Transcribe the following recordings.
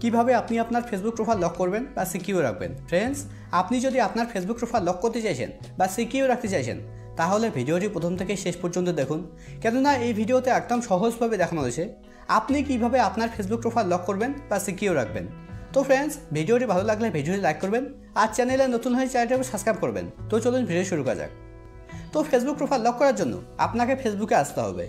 কিভাবে আপনি আপনার ফেসবুক প্রোফাইল লক করবেন বা সিকিউর রাখবেন। ফ্রেন্ডস, আপনি যদি আপনার ফেসবুক প্রোফাইল লক করতে চাইছেন বা সিকিউর রাখতে চাইছেন তাহলে ভিডিওটি প্রথম থেকে শেষ পর্যন্ত দেখুন, কেননা এই ভিডিওতে একদম সহজভাবে দেখানো হয়েছে আপনি কিভাবে আপনার ফেসবুক প্রোফাইল লক করবেন বা সিকিউর রাখবেন। তো ফ্রেন্ডস, ভিডিওটি ভালো লাগলে ভিডিওটি লাইক করবেন আর চ্যানেলে নতুন হয়ে চ্যানেলটি সাবস্ক্রাইব করবেন। তো চলুন ভিডিও শুরু করা যাক। তো ফেসবুক প্রোফাইল লক করার জন্য আপনাকে ফেসবুকে আসতে হবে।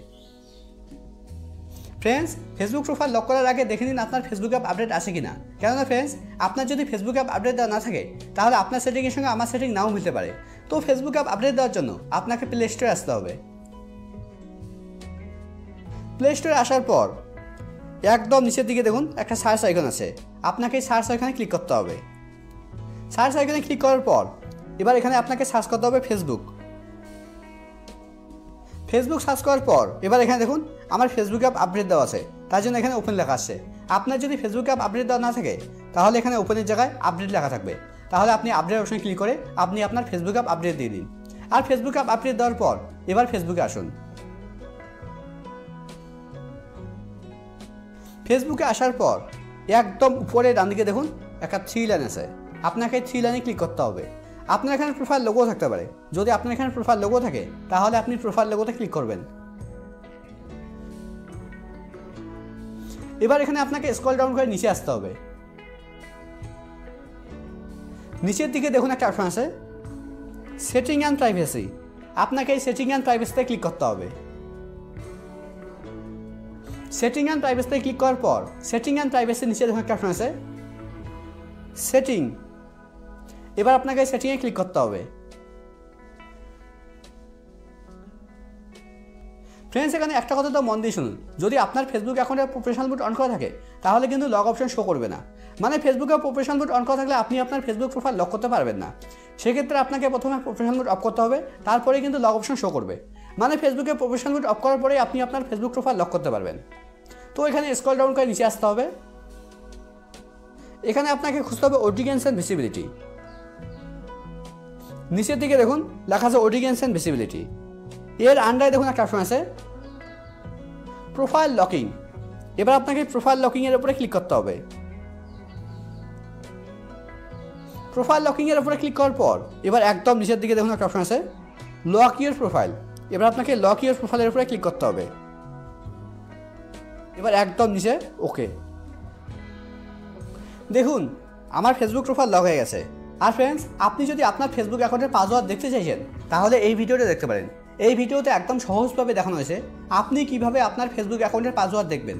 ফ্রেন্ডস, ফেসবুক প্রোফাইল লক করার আগে দেখে নিন আপনার ফেসবুক অ্যাপ আপডেট আছে কিনা। কেননা ফ্রেন্ডস, আপনার যদি ফেসবুক অ্যাপ আপডেট দেওয়া না থাকে তাহলে আপনার সেটিংয়ের সঙ্গে আমার সেটিং নাও মিলতে পারে। তো ফেসবুক অ্যাপ আপডেট দেওয়ার জন্য আপনাকে প্লে স্টোরে আসতে হবে। প্লে স্টোরে আসার পর একদম নিচের দিকে দেখুন একটা সার্চ আইকন আছে, আপনাকে এই সার্চ আইকনে ক্লিক করতে হবে। সার্চ আইকনে ক্লিক করার পর এবার এখানে আপনাকে সার্চ করতে হবে ফেসবুক। ফেসবুক সার্চ করার পর এবার এখানে দেখুন আমার ফেসবুক অ্যাপ আপডেট দেওয়া আছে, তার জন্য এখানে ওপেন লেখা আসছে। আপনার যদি ফেসবুক অ্যাপ আপডেট দেওয়া না থাকে তাহলে এখানে ওপেনের জায়গায় আপডেট লেখা থাকবে, তাহলে আপনি আপডেট অপশনে ক্লিক করে আপনি আপনার ফেসবুক অ্যাপ আপডেট দিয়ে দিন। আর ফেসবুক অ্যাপ আপডেট দেওয়ার পর এবার ফেসবুকে আসুন। ফেসবুকে আসার পর একদম উপরে ডান দিকে দেখুন একটা 3 লাইন আছে, আপনাকে 3 লাইনে ক্লিক করতে হবে। আপনার এখানে প্রোফাইল লোগো থাকতে পারে, যদি আপনার এখানে প্রোফাইল লোগো থাকে তাহলে আপনি প্রোফাইল লোগোতে ক্লিক করবেন। এবার এখানে আপনাকে স্ক্রল ডাউন করে নিচে আসতে হবে। নিচের দিকে দেখুন একটা অপশন আছে সেটিং অ্যান্ড প্রাইভেসি, আপনাকে এই সেটিং অ্যান্ড প্রাইভেসিতে ক্লিক করতে হবে। সেটিং অ্যান্ড প্রাইভেসিতে ক্লিক করার পর সেটিং অ্যান্ড প্রাইভেসির নিচে দেখুন একটা অপশন আছে সেটিং, এবার আপনাকে সেটিংয়ে ক্লিক করতে হবে। ফ্রেন্ডস, এখানে একটা কথা তো মন দিয়ে শুনুন, যদি আপনার ফেসবুক অ্যাকাউন্টে প্রফেশনাল মোড অন করা থাকে তাহলে কিন্তু লক অপশন শো করবে না। মানে ফেসবুকে প্রফেশনাল মোড অন করা থাকলে আপনি আপনার ফেসবুক প্রোফাইল লক করতে পারবেন না। সেক্ষেত্রে আপনাকে প্রথমে প্রফেশনাল মোড অফ করতে হবে, তারপরে কিন্তু লক অপশন শো করবে। মানে ফেসবুকে প্রফেশনাল মোড অফ করার পরে আপনি আপনার ফেসবুক প্রোফাইল লক করতে পারবেন। তো এখানে স্ক্রল ডাউন করে নিচে আসতে হবে। এখানে আপনাকে খুঁজতে হবে অডিয়েন্স অ্যান্ড ভিজিবিলিটি। নিচের দিকে দেখুন লেখা আছে অডিয়েন্স অ্যান্ড ভিজিবিলিটি, এর আন্ডারে দেখুন একটা অপশন আছে প্রোফাইল লকিং। এবার আপনাকে প্রোফাইল লকিংয়ের উপরে ক্লিক করতে হবে। প্রোফাইল লকিংয়ের উপরে ক্লিক করার পর এবার একদম নিচের দিকে দেখুন একটা অপশন আছে লক ইউর প্রোফাইল। এবার আপনাকে লক ইউর প্রোফাইলের উপরে ক্লিক করতে হবে। এবার একদম নিচে ওকে। দেখুন আমার ফেসবুক প্রোফাইল লক হয়ে গেছে। আর ফ্রেন্ডস, আপনি যদি আপনার ফেসবুক অ্যাকাউন্টের পাসওয়ার্ড দেখতে চাইছেন তাহলে এই ভিডিওটা দেখতে পারেন। এই ভিডিওতে একদম সহজভাবে দেখানো হয়েছে আপনি কিভাবে আপনার ফেসবুক অ্যাকাউন্টের পাসওয়ার্ড দেখবেন।